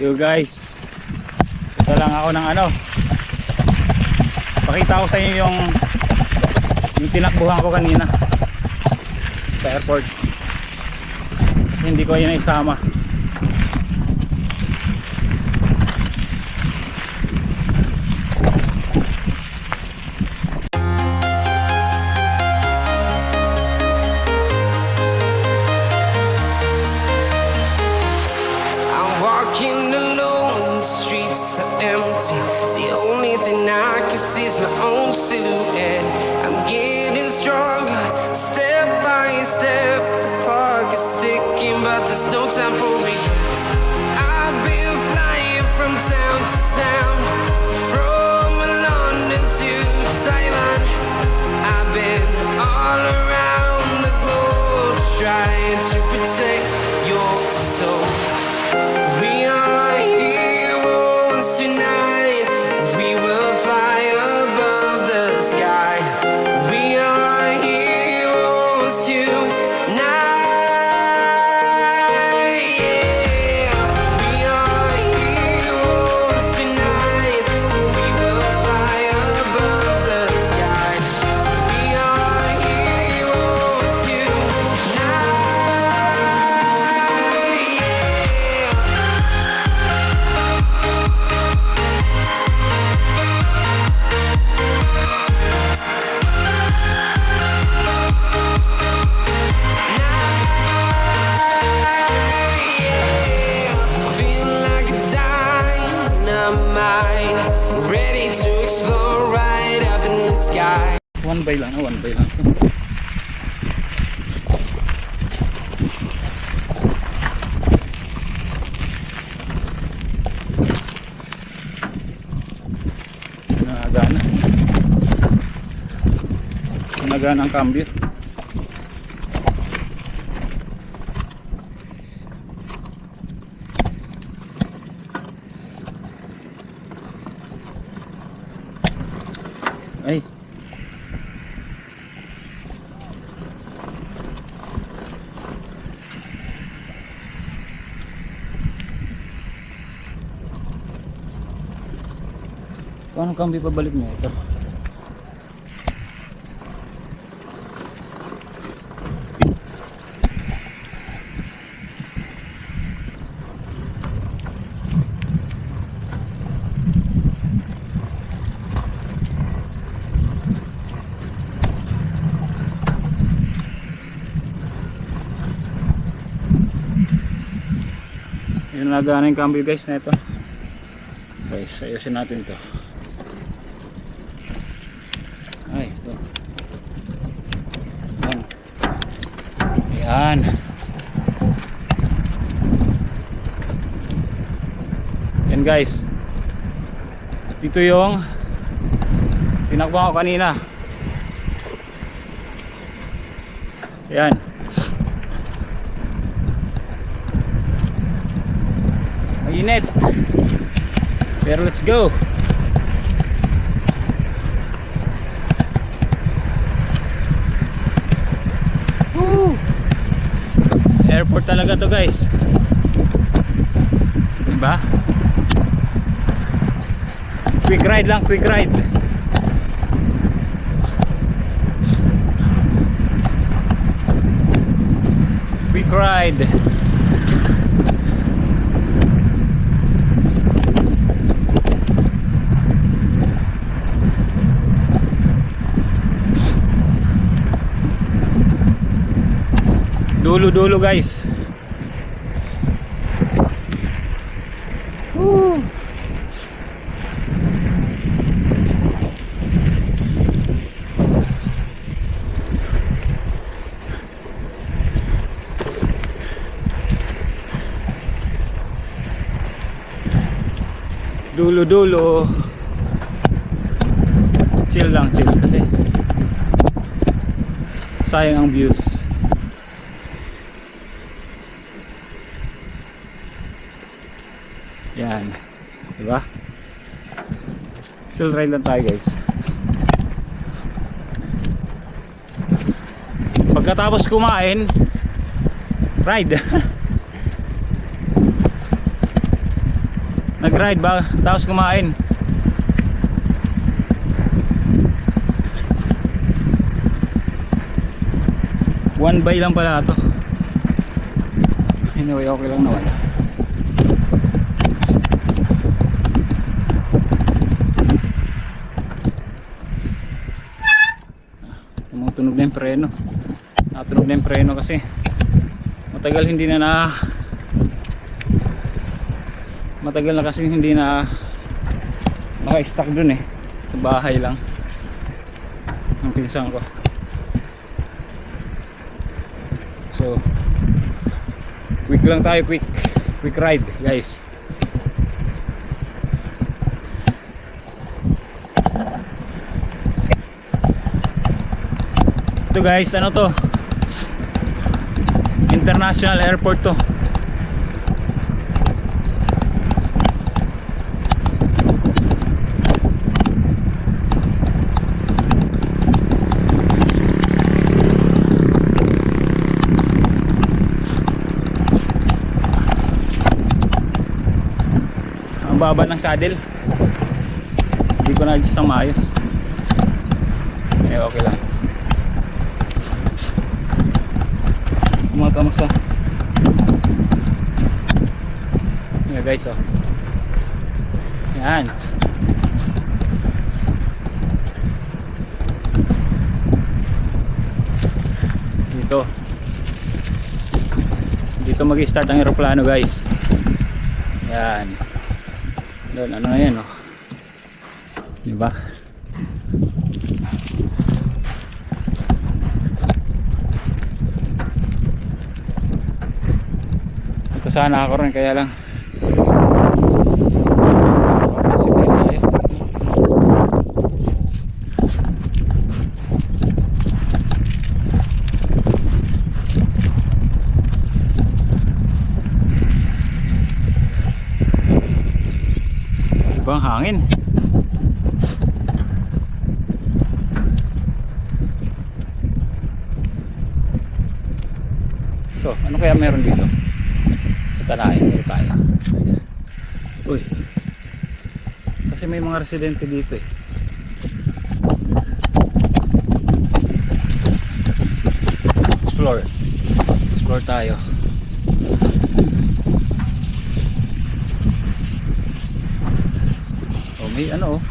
Yo guys, ito lang ako ng ano, pakita ko sa inyo yung tinakbuhan ko kanina sa airport kasi hindi ko yun isama. Walking alone, the streets are empty. The only thing I can see is my own silhouette. I'm getting stronger, step by step. The clock is ticking, but there's no time for me. I've been flying from town to town, from London to Taiwan. I've been all around the globe, trying to protect your soul. We are heroes tonight. We will fly above the sky. We are heroes tonight. Yeah. We are heroes tonight. We will fly above the sky. We are heroes tonight. Ready to explore right up in the sky. One by lang. Nagana ang cambio. Ay. Paano cambio pabalik mo ito? Yun, nagana yung cambio guys na ito. Guys, ayusin natin to. Ay, ito. Ayan. Yan guys. Dito yung tinakbuhan ko kanina. Ayan. Mainit. Pero let's go. Woo! Airport talaga to guys. Diba? Quick ride lang, quick ride. Quick ride. Dulo-dulo guys. Woo. Dulo-dulo. Chill lang, chill kasi sayang ang views. Yan, diba? Chill ride lang tayo guys. Pagkatapos kumain, ride. Nag-ride ba? Tapos kumain. One by lang pala ito. Anyway, okay lang naman. Tumutunog na yung preno. Natunog na yung preno kasi matagal na kasi hindi na naka-stack dun eh. Sa bahay lang ang pinsan ko. So quick lang tayo, quick ride guys. Ito guys, ano to? International airport to. Ang baba ng saddle. Hindi ko na-adjust ng maayos. Okay lang. Tumatamak sa yan guys, oh. Yan. Dito mag-start ang eroplano guys. Yan. Doon, ano na yan, oh. Diba? Ito sana ako rin, kaya lang ibang hangin. So, ano kaya meron dito? Tanahin mo tayo. Uy. Kasi may mga residente dito eh. Explore tayo. Oh, may ano oh.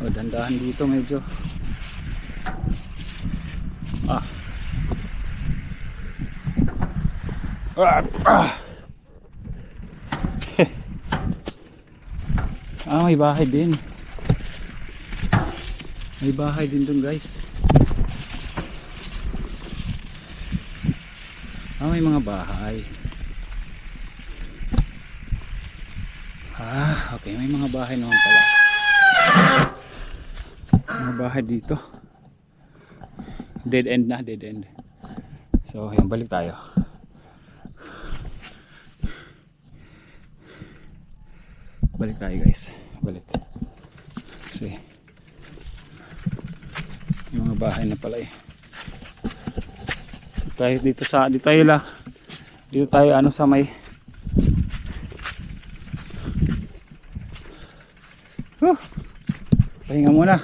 Oh, dandahan dito medyo. May bahay din. May bahay din dun guys. May mga bahay. Okay, may mga bahay naman pala. Mga bahay dito. Dead end na, dead end. So, ayan, balik tayo. Balik tayo guys. Balik. Kasi yung mga bahay na pala eh. Dito tayo ano sa may pahinga muna.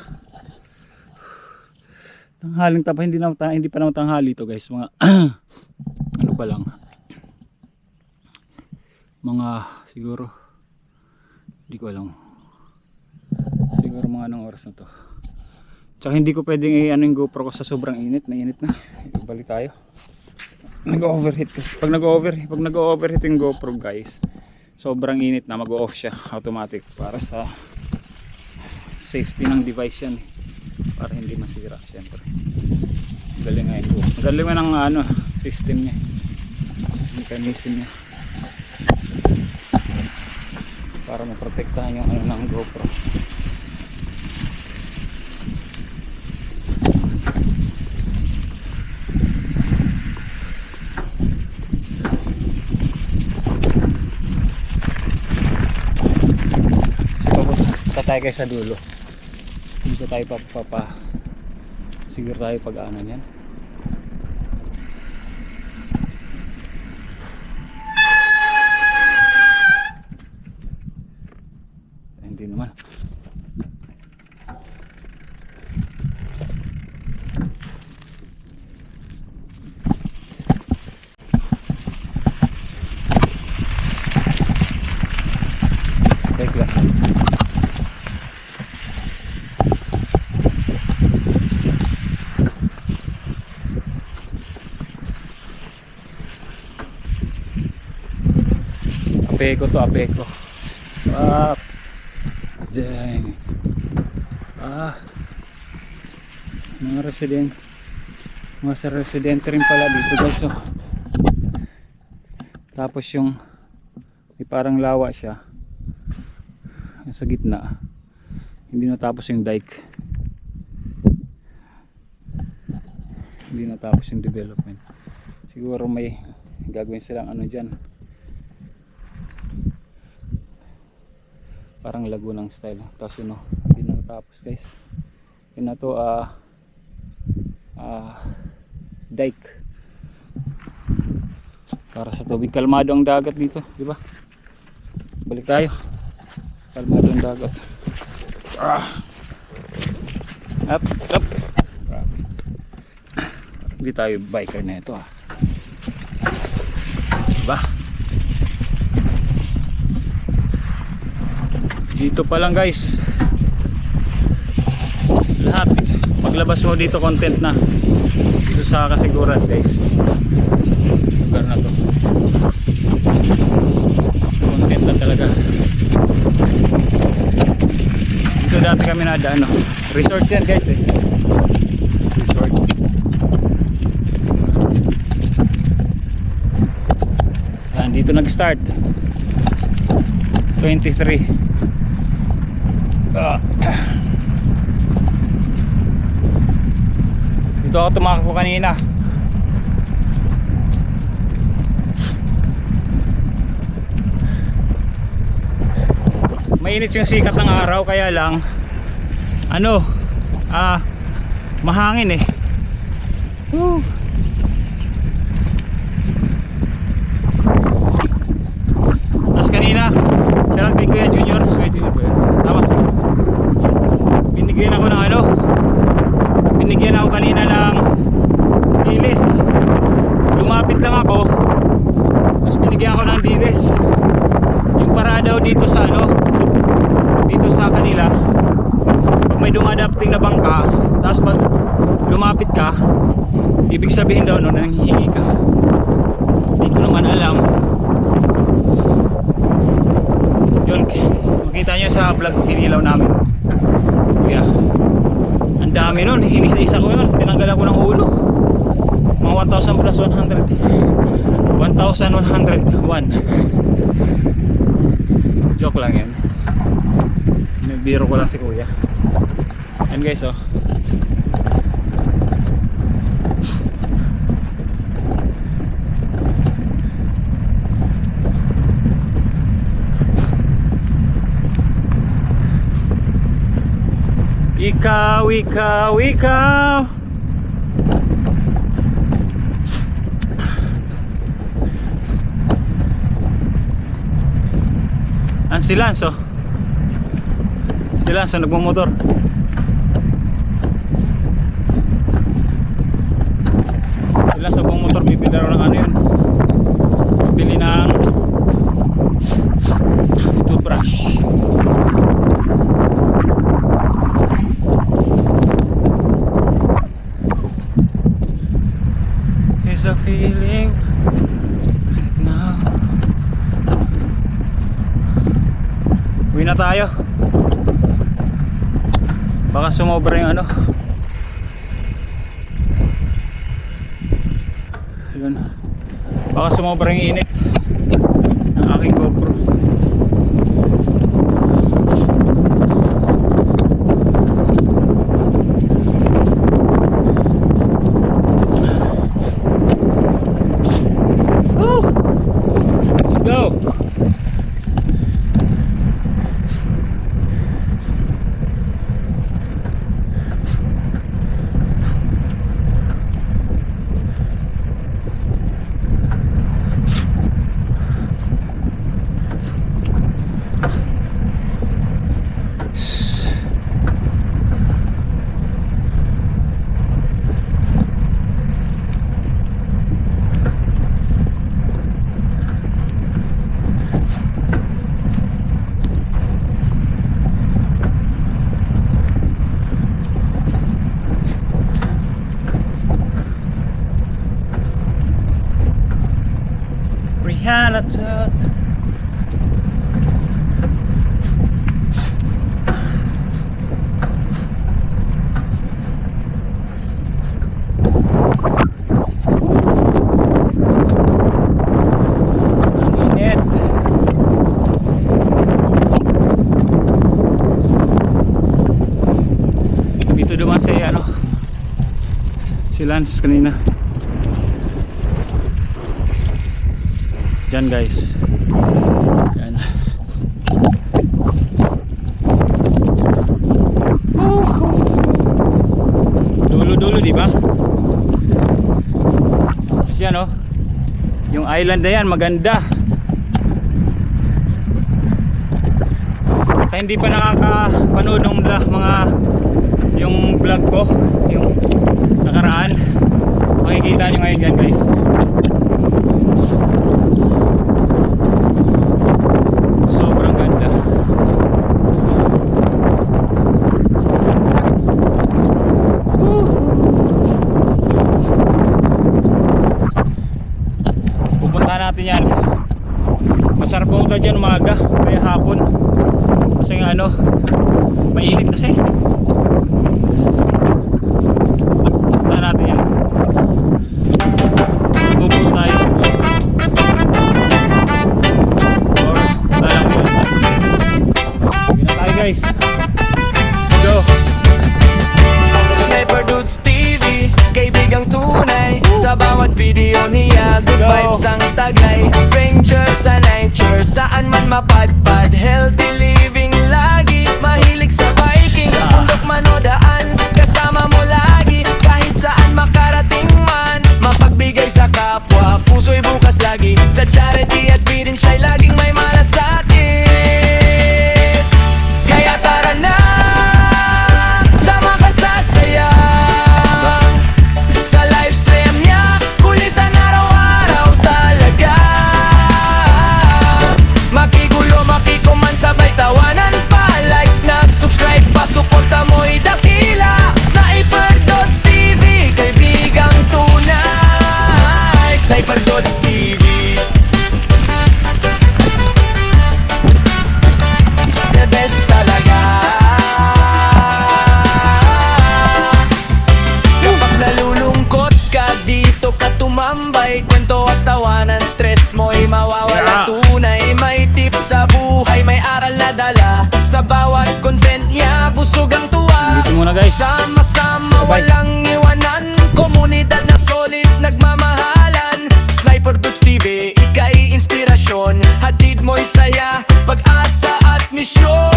Tanghaling tapos hindi pa naman tanghali to guys. Mga ano pa lang. Mga siguro hindi ko alam. Siguro mga anong oras na to. Tsaka hindi ko pwedeng ano yung GoPro ko sa sobrang init. Mainit na. Balik tayo. Nag-overheat kasi. Pag nag-overheat yung GoPro guys, sobrang init na, mag-off siya automatic para sa safety ng device yan. Para hindi masira siyempre. Galing nga yung GoPro. Galing nga ng ano, system niya. Mechanism niya. Para maprotektahan yung ano ng GoPro. Tayo kayo sa dulo. Dito tayo siguro tayo pag-ano yan. Apeko to, apeko. Ah, dang. Mga resident, mga sa residente rin pala dito guys. So, tapos yung may parang lawa siya sa gitna, hindi natapos yung dike, hindi natapos yung development. Siguro may gagawin silang ano dyan, parang lagunang style. Tapos yun, hindi na natapos guys. Yun na to, dike para sa tubig. Kalmado ang dagat dito, di ba? Balik tayo. Kalmado ang dagat. Up. Hindi tayo biker na ito, diba? Dito pa lang guys, lahat paglabas mo dito content na dito sa Kasiguran guys. Lugar na to, content na talaga. Dito dati kami nadaan, no? Resort yan guys eh. Resort. Yan, dito nag start 23. Dito ako tumakbo kanina. Mainit yung sikat ng araw, kaya lang ano, mahangin eh. Woo. Tapos kanina shoutout kay Kuya Junior. Kuya Junior ba yun? Tama. Binigyan ako kanina ng dilis. Lumapit lang ako, tapos binigyan ako ng dilis. Yung para daw dito sa dito sa kanila, pag may dumadapting na bangka, tapos pag lumapit ka, ibig sabihin daw nanghihingi ka. Hindi ko naman alam. Yun, makita nyo sa vlog hinilaw namin, kuya. Ang dami nun, inisa-isa ko yun, tinanggalan ko ng ulo. Mga 1,000 plus 100, 1,101. Joke lang yan, biro ko lang si kuya. Yan guys, oh. Ikaw. Ang si Lanzo nagmumotor. Si Lanzo nagmumotor, bibili raw ng ano yun, bibili ng toothbrush. It's a feeling right now. Uwi na tayo, baka sumobra yung yun, baka sumobra yung init ng aking GoPro. Let's go. Lance kanina. Yan guys. Yan. Dulo-dulo, di ba? Kasi ano, yung island na yan maganda. Sa hindi pa nakakapanood ng mga yung vlog ko, yung nakaraan, makikita nyo ngayon yan guys. Sobrang ganda. Pupunta natin yan. Masarap pumunta dyan umaga kaya hapon, kasi nga ano, mainit kasi. Punta natin yan. Pupunta tayo. Or punta lang yun. Sige na tayo guys. Let's go. Sniper Dudes TV, kaibigang tunay. Sa bawat video niya, good vibes ang taglay. Ranger sa nature, saan man mapadpad. Healthy living lagi, mahilig sa biking. Bundok man o daan, kasama mo lagi. Kahit saan makarating man, mapagbigay sa kapwa. Puso'y bukas lagi, sa charity at birin siya'y laging may malasakit. Kaya tara na, sama ka sa saya. Sa livestream niya, kulitan araw-araw talaga. Makigulo, makikuman, sabay tawanan pa. Like na, subscribe pa, suporta mo'y dakila. Sniper Dudes TV, kaibigang tunay. Sniper Dudes TV, the best talaga. Kapag nalulungkot ka, dito ka tumambay. Kwento at tawanan, stress mo'y mawawala. Yeah. Tunay, may tips sa buhay, may aral na dala. Sa bawat content niya, busog ang tuwa. Dito muna guys. Sama-sama, Bye-bye. walang iwanan. Komunidad na solid, nagmamahalan. Sniper Dudes TV, ika'y inspirasyon. Hatid mo'y saya, pag-asa at misyon.